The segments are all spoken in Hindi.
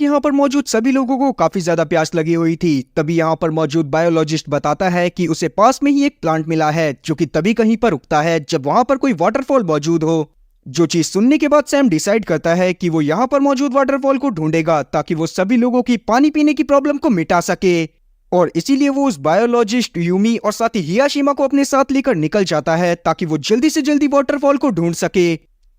यहाँ पर मौजूद सभी लोगों को काफी ज्यादा प्यास लगी हुई थी। तभी यहाँ पर मौजूद बायोलॉजिस्ट बताता है कि उसे पास में ही एक प्लांट मिला है जो कि तभी कहीं पर उगता है जब वहां पर कोई वाटरफॉल मौजूद हो। जो चीज सुनने के बाद सैम डिसाइड करता है कि वो यहाँ पर मौजूद वाटरफॉल को ढूंढेगा ताकि वो सभी लोगों की पानी पीने की प्रॉब्लम को मिटा सके। और इसीलिए वो उस बायोलॉजिस्ट यूमी और साथ ही हियाशिमा को अपने साथ लेकर निकल जाता है ताकि वो जल्दी से जल्दी वाटरफॉल को ढूंढ सके।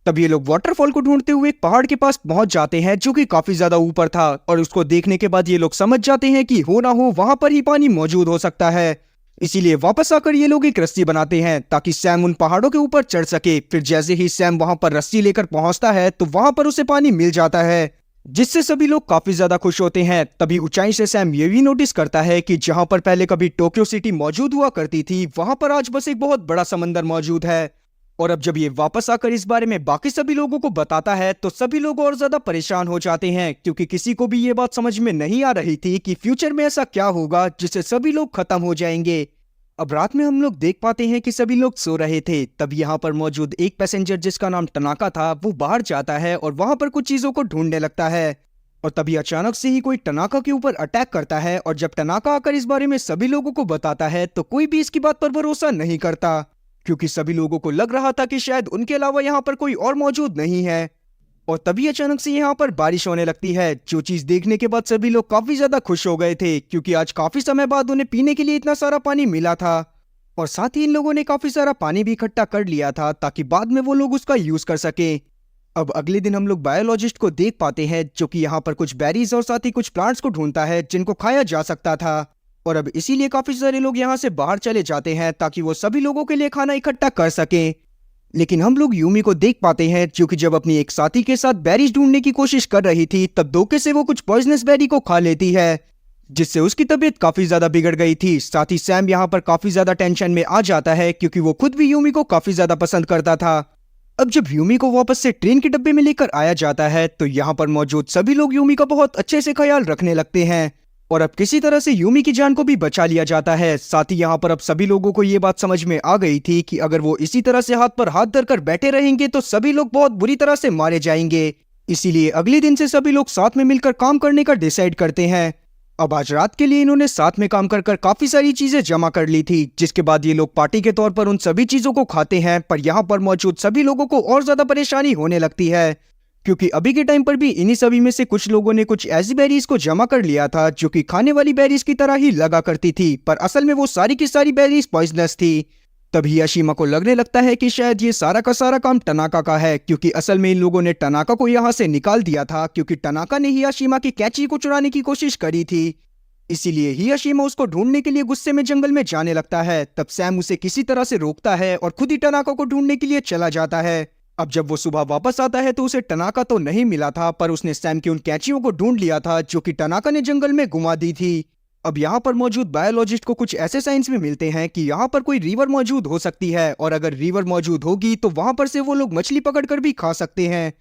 तब ये लोग वाटरफॉल को ढूंढते हुए एक पहाड़ के पास पहुंच जाते हैं जो कि काफी ज्यादा ऊपर था, और उसको देखने के बाद ये लोग समझ जाते हैं कि हो ना हो वहां पर ही पानी मौजूद हो सकता है। इसीलिए वापस आकर ये लोग एक रस्सी बनाते हैं ताकि सैम उन पहाड़ों के ऊपर चढ़ सके। फिर जैसे ही सैम वहां पर रस्सी लेकर पहुंचता है तो वहां पर उसे पानी मिल जाता है, जिससे सभी लोग काफी ज्यादा खुश होते हैं। तभी ऊंचाई से सैम ये भी नोटिस करता है कि जहां पर पहले कभी टोक्यो सिटी मौजूद हुआ करती थी वहां पर आज बस एक बहुत बड़ा समंदर मौजूद है। और अब जब ये वापस आकर इस बारे में बाकी सभी लोगों को बताता है तो सभी लोग और ज्यादा परेशान हो जाते हैं, क्योंकि किसी को भी ये बात समझ में नहीं आ रही थी कि फ्यूचर में ऐसा क्या होगा जिससे सभी लोग खत्म हो जाएंगे। अब रात में हम लोग देख पाते हैं कि सभी लोग सो रहे थे। तब यहाँ पर मौजूद एक पैसेंजर जिसका नाम टनाका था वो बाहर जाता है और वहां पर कुछ चीजों को ढूंढने लगता है। और तभी अचानक से ही कोई टनाका के ऊपर अटैक करता है, और जब टनाका आकर इस बारे में सभी लोगों को बताता है तो कोई भी इसकी बात पर भरोसा नहीं करता, क्योंकि सभी लोगों को लग रहा था कि शायद उनके अलावा यहाँ पर कोई और मौजूद नहीं है। और तभी अचानक से यहाँ पर बारिश होने लगती है, जो चीज देखने के बाद सभी लोग काफी ज्यादा खुश हो गए थे, क्योंकि आज काफी समय बाद उन्हें पीने के लिए इतना सारा पानी मिला था। और साथ ही इन लोगों ने काफी सारा पानी भी इकट्ठा कर लिया था ताकि बाद में वो लोग उसका यूज कर सके। अब अगले दिन हम लोग बायोलॉजिस्ट को देख पाते हैं जो कि यहाँ पर कुछ बेरीज और साथ ही कुछ प्लांट्स को ढूंढता है जिनको खाया जा सकता था। और अब इसीलिए काफी सारे लोग यहाँ से बाहर चले जाते हैं ताकि वो सभी लोगों के लिए खाना इकट्ठा कर सकें। लेकिन हम लोग यूमी को देख पाते हैं जो कि जब अपनी एक साथी के साथ बेरीज ढूंढने की कोशिश कर रही थी तब धोखे से वो कुछ पॉइजनस बेरी को खा लेती है, जिससे उसकी तबीयत काफी ज्यादा बिगड़ गई थी। साथ ही सैम यहाँ पर काफी ज्यादा टेंशन में आ जाता है, क्योंकि वो खुद भी यूमी को काफी ज्यादा पसंद करता था। अब जब यूमी को वापस से ट्रेन के डब्बे में लेकर आया जाता है तो यहाँ पर मौजूद सभी लोग यूमी का बहुत अच्छे से ख्याल रखने लगते हैं, और अब किसी तरह से यूमी की जान को भी बचा लिया जाता है। साथ ही यहाँ पर अब सभी लोगों को ये बात समझ में आ गई थी कि अगर वो इसी तरह से हाथ पर हाथ धरकर बैठे रहेंगे तो सभी लोग बहुत बुरी तरह से मारे जाएंगे। इसीलिए अगले दिन से सभी लोग साथ में मिलकर काम करने का डिसाइड करते हैं। अब आज रात के लिए इन्होंने साथ में काम कर काफी सारी चीजें जमा कर ली थी, जिसके बाद ये लोग पार्टी के तौर पर उन सभी चीजों को खाते हैं। पर यहाँ पर मौजूद सभी लोगों को और ज्यादा परेशानी होने लगती है, क्योंकि अभी के टाइम पर भी इन्हीं सभी में से कुछ लोगों ने कुछ ऐसी बेरीज को जमा कर लिया था जो कि खाने वाली बेरीज की तरह ही लगा करती थी, पर असल में वो सारी की सारी बेरीज पॉइजनस थी। तभी हियाशिमा को लगने लगता है कि शायद ये सारा का सारा काम टनाका का है, क्योंकि असल में इन लोगों ने टनाका को यहाँ से निकाल दिया था, क्योंकि टनाका ने हियाशिमा की कैची को चुराने की कोशिश करी थी। इसीलिए हियाशिमा उसको ढूंढने के लिए गुस्से में जंगल में जाने लगता है। तब सैम उसे किसी तरह से रोकता है और खुद ही टनाका को ढूंढने के लिए चला जाता है। अब जब वो सुबह वापस आता है तो उसे टनाका तो नहीं मिला था, पर उसने सैम की उन कैचियों को ढूंढ लिया था जो कि टनाका ने जंगल में घुमा दी थी। अब यहाँ पर मौजूद बायोलॉजिस्ट को कुछ ऐसे साइंस में मिलते हैं कि यहाँ पर कोई रिवर मौजूद हो सकती है, और अगर रिवर मौजूद होगी तो वहां पर से वो लोग मछली पकड़कर भी खा सकते हैं।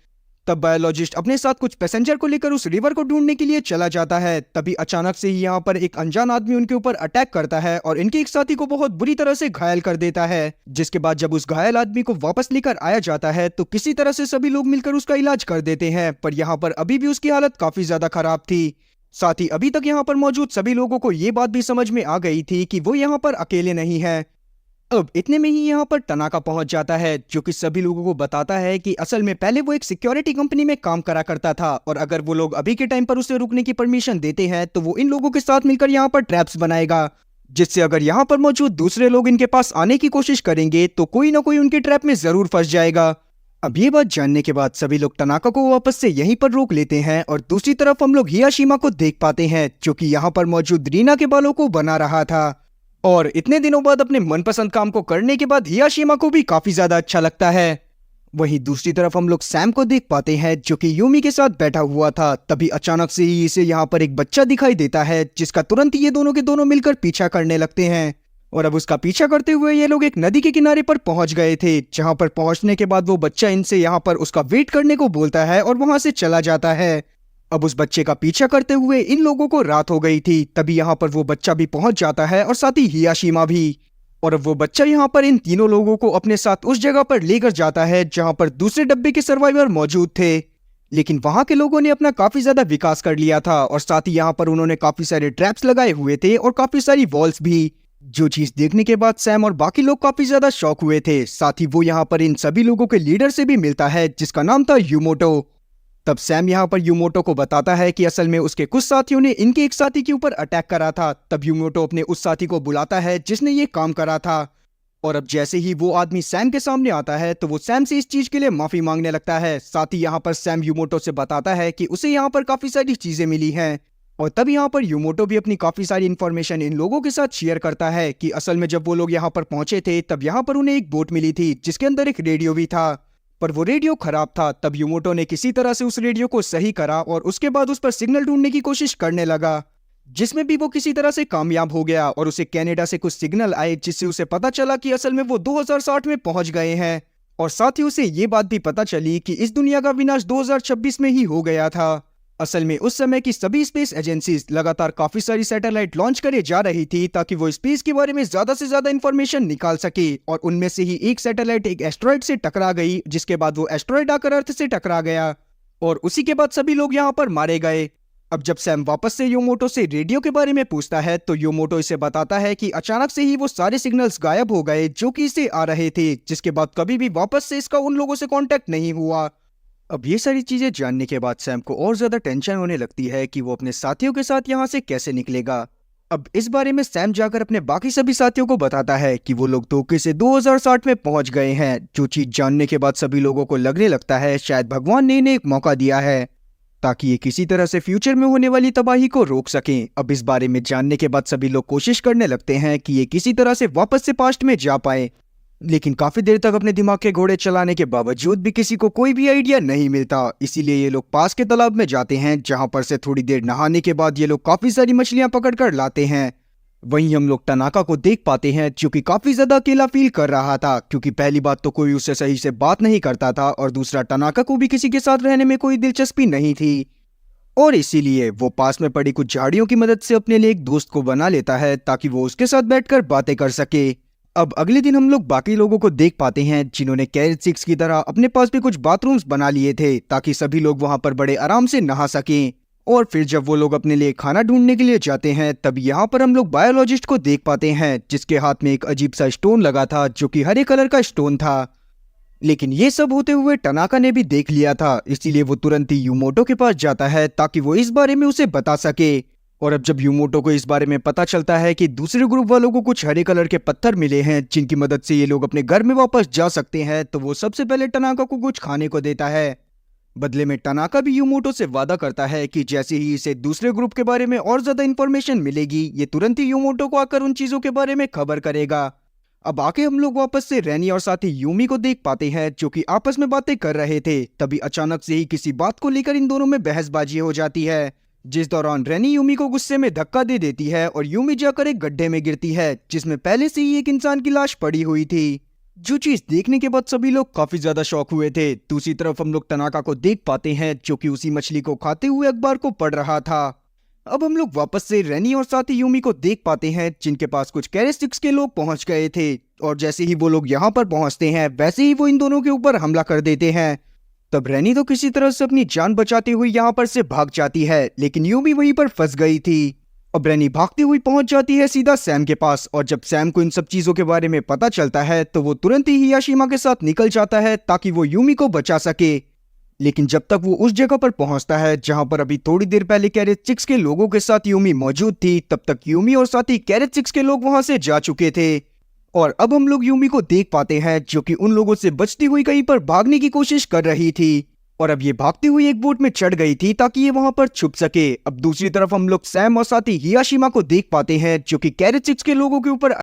तब बायोलॉजिस्ट अपने साथ कुछ पैसेंजर को लेकर उस रिवर को ढूंढने के लिए चला जाता है। तभी अचानक से ही यहाँ पर एक अनजान आदमी उनके ऊपर अटैक करता है और इनके एक साथी को बहुत बुरी तरह से घायल कर देता है, जिसके बाद जब उस घायल आदमी को वापस लेकर आया जाता है तो किसी तरह से सभी लोग मिलकर उसका इलाज कर देते हैं। पर यहाँ पर अभी भी उसकी हालत काफी ज्यादा खराब थी। साथ ही अभी तक यहाँ पर मौजूद सभी लोगों को ये बात भी समझ में आ गई थी कि वो यहाँ पर अकेले नहीं है। अब इतने में ही यहाँ पर टनाका पहुंच जाता है, जो कि सभी लोगों को बताता है कि असल में पहले वो एक सिक्योरिटी कंपनी में काम करा करता था, और अगर वो लोग अभी के टाइम पर उसे रुकने की परमिशन देते हैं तो वो इन लोगों के साथ मिलकर यहाँ पर ट्रैप्स बनाएगा, जिससे अगर यहाँ पर मौजूद दूसरे लोग इनके पास आने की कोशिश करेंगे तो कोई ना कोई उनके ट्रैप में जरूर फंस जाएगा। अब ये बात जानने के बाद सभी लोग टनाका को वापस से यहीं पर रोक लेते हैं, और दूसरी तरफ हम लोग हियाशिमा को देख पाते हैं जो कि यहाँ पर मौजूद रीना के बालों को बना रहा था। और इतने दिनों बाद अपने मनपसंद काम को करने के बाद हियाशिमा को भी काफी ज्यादा अच्छा लगता है। वहीं दूसरी तरफ हम लोग सैम को देख पाते हैं जो कि यूमी के साथ बैठा हुआ था। तभी अचानक से ही इसे यहाँ पर एक बच्चा दिखाई देता है, जिसका तुरंत ये दोनों के दोनों मिलकर पीछा करने लगते हैं। और अब उसका पीछा करते हुए ये लोग एक नदी के किनारे पर पहुंच गए थे, जहां पर पहुंचने के बाद वो बच्चा इनसे यहाँ पर उसका वेट करने को बोलता है और वहां से चला जाता है। अब उस बच्चे का पीछा करते हुए इन लोगों को रात हो गई थी। तभी यहाँ पर वो बच्चा भी पहुंच जाता है और साथ ही हियाशिमा भी। और अब वो बच्चा यहाँ पर इन तीनों लोगों को अपने साथ उस जगह पर लेकर जाता है जहां पर दूसरे डब्बे के सर्वाइवर मौजूद थे। लेकिन वहां के लोगों ने अपना काफी ज्यादा विकास कर लिया था और साथ ही यहाँ पर उन्होंने काफी सारे ट्रैप्स लगाए हुए थे और काफी सारी वॉल्स भी। जो चीज देखने के बाद सैम और बाकी लोग काफी ज्यादा शॉक हुए थे। साथ ही वो यहाँ पर इन सभी लोगों के लीडर से भी मिलता है जिसका नाम था यूमोटो। तब सैम यहाँ पर यूमोटो को बताता है कि असल में उसके कुछ साथियों ने इनके एक साथी के ऊपर अटैक करा था। तब यूमोटो अपने उस साथी को बुलाता है जिसने ये काम करा था। और अब जैसे ही वो आदमी सैम के सामने आता है तो वो सैम से इस चीज के लिए माफी मांगने लगता है। साथ ही यहाँ पर सैम यूमोटो से बताता है कि उसे यहाँ पर काफी सारी चीजें मिली हैं। और तब यहाँ पर यूमोटो भी अपनी काफी सारी इन्फॉर्मेशन इन लोगों के साथ शेयर करता है कि असल में जब वो लोग यहाँ पर पहुंचे थे तब यहाँ पर उन्हें एक बोट मिली थी जिसके अंदर एक रेडियो भी था, पर वो रेडियो खराब था। तब यूमोटो ने किसी तरह से उस रेडियो को सही करा और उसके बाद उस पर सिग्नल ढूंढने की कोशिश करने लगा, जिसमें भी वो किसी तरह से कामयाब हो गया और उसे कनाडा से कुछ सिग्नल आए जिससे उसे पता चला कि असल में वो 2060 में पहुंच गए हैं। और साथ ही उसे ये बात भी पता चली कि इस दुनिया का विनाश 2026 में ही हो गया था। असल में उस समय की सभी स्पेस एजेंसीज लगातार काफी सारी सैटेलाइट लॉन्च करे जा रही थी ताकि वो स्पेस के बारे में ज्यादा से ज्यादा इंफॉर्मेशन निकाल सके। और उनमें से ही एक सैटेलाइट एक एस्ट्रॉइड से टकरा गई, जिसके बाद वो एस्ट्रॉइड आकर अर्थ से टकरा गया और उसी के बाद सभी लोग यहाँ पर मारे गए। अब जब सैम वापस से योमोटो से रेडियो के बारे में पूछता है तो योमोटो इसे बताता है कि अचानक से ही वो सारे सिग्नल्स गायब हो गए जो कि इसे आ रहे थे, जिसके बाद कभी भी वापस से इसका उन लोगों से कांटेक्ट नहीं हुआ। अब ये सारी चीजें जानने के बाद सैम को और ज्यादा टेंशन होने लगती है कि वो अपने साथियों के साथ यहाँ से कैसे निकलेगा। अब इस बारे में सैम जाकर अपने बाकी सभी साथियों को बताता है कि वो लोग धोखे से 2060 में पहुंच गए हैं। जो चीज जानने के बाद सभी लोगों को लगने लगता है शायद भगवान ने इन्हें एक मौका दिया है ताकि ये किसी तरह से फ्यूचर में होने वाली तबाही को रोक सकें। अब इस बारे में जानने के बाद सभी लोग कोशिश करने लगते हैं कि ये किसी तरह से वापस से पास्ट में जा पाए, लेकिन काफी देर तक अपने दिमाग के घोड़े चलाने के बावजूद भी किसी को कोई भी आइडिया नहीं मिलता। इसीलिए ये लोग पास के तालाब में जाते हैं, जहां पर से थोड़ी देर नहाने के बाद ये लोग काफी सारी मछलियां पकड़ कर लाते हैं। वहीं हम लोग टनाका को देख पाते हैं जो कि काफी ज्यादा अकेला फील कर रहा था, क्योंकि पहली बात तो कोई उससे सही से बात नहीं करता था और दूसरा टनाका को भी किसी के साथ रहने में कोई दिलचस्पी नहीं थी। और इसीलिए वो पास में पड़ी कुछ झाड़ियों की मदद से अपने लिए एक दोस्त को बना लेता है ताकि वो उसके साथ बैठकर बातें कर सके। अब अगले दिन हम लोग बाकी लोगों को देख पाते हैं जिन्होंने कैरेट 6 की तरह अपने पास भी कुछ बाथरूम्स बना लिए थे ताकि सभी लोग वहां पर बड़े आराम से नहा सकें। और फिर जब वो लोग अपने लिए खाना ढूंढने के लिए जाते हैं तब यहाँ पर हम लोग बायोलॉजिस्ट को देख पाते हैं जिसके हाथ में एक अजीब सा स्टोन लगा था जो कि हरे कलर का स्टोन था। लेकिन ये सब होते हुए टनाका ने भी देख लिया था, इसीलिए वो तुरंत ही यूमोटो के पास जाता है ताकि वो इस बारे में उसे बता सके। और अब जब यूमोटो को इस बारे में पता चलता है कि दूसरे ग्रुप वालों को कुछ हरे कलर के पत्थर मिले हैं जिनकी मदद से ये लोग अपने घर में वापस जा सकते हैं, तो वो सबसे पहले टनाका को कुछ खाने को देता है। बदले में टनाका भी यूमोटो से वादा करता है कि जैसे ही इसे दूसरे ग्रुप के बारे में और ज्यादा इंफॉर्मेशन मिलेगी ये तुरंत ही यूमोटो को आकर उन चीजों के बारे में खबर करेगा। अब आके हम लोग वापस से रैनी और साथ ही यूमी को देख पाते हैं जो कि आपस में बातें कर रहे थे। तभी अचानक से ही किसी बात को लेकर इन दोनों में बहसबाजी हो जाती है, जिस दौरान रैनी यूमी को गुस्से में धक्का दे देती है और यूमी जाकर एक गड्ढे में गिरती है जिसमें पहले से ही एक इंसान की लाश पड़ी हुई थी। जो चीज देखने के बाद सभी लोग काफी ज्यादा शॉक हुए थे। दूसरी तरफ हम लोग टनाका को देख पाते हैं जो कि उसी मछली को खाते हुए अखबार को पढ़ रहा था। अब हम लोग वापस से रैनी और साथ ही यूमी को देख पाते हैं जिनके पास कुछ कैरेस्टिक्स के लोग पहुंच गए थे और जैसे ही वो लोग यहाँ पर पहुंचते हैं वैसे ही वो इन दोनों के ऊपर हमला कर देते हैं। तब रैनी तो किसी तरह से अपनी जान बचाती हुई यहाँ पर से भाग जाती है, लेकिन यूमी वहीं पर फंस गई थी। अब रैनी भागती हुई पहुंच जाती है सीधा सैम के पास और जब सैम को इन सब चीजों के बारे में पता चलता है तो वो तुरंत ही हियाशिमा के साथ निकल जाता है ताकि वो यूमी को बचा सके। लेकिन जब तक वो उस जगह पर पहुंचता है जहां पर अभी थोड़ी देर पहले कैरेट 6 के लोगों के साथ यूमी मौजूद थी, तब तक यूमी और साथ ही कैरेट 6 के लोग वहां से जा चुके थे। और अब हम लोग यूमी को देख पाते हैं जो कि उन लोगों से बचती हुई कहीं पर भागने की कोशिश कर रही थी और अब ये भागती हुई एक बोट में चढ़ गई थी ताकि ये वहां पर छुप सके। अब दूसरी तरफ हम लोग सैम और साथ ही हियाशिमा को देख पाते हैं जो कि कैरेट 6 के लोगों के ऊपर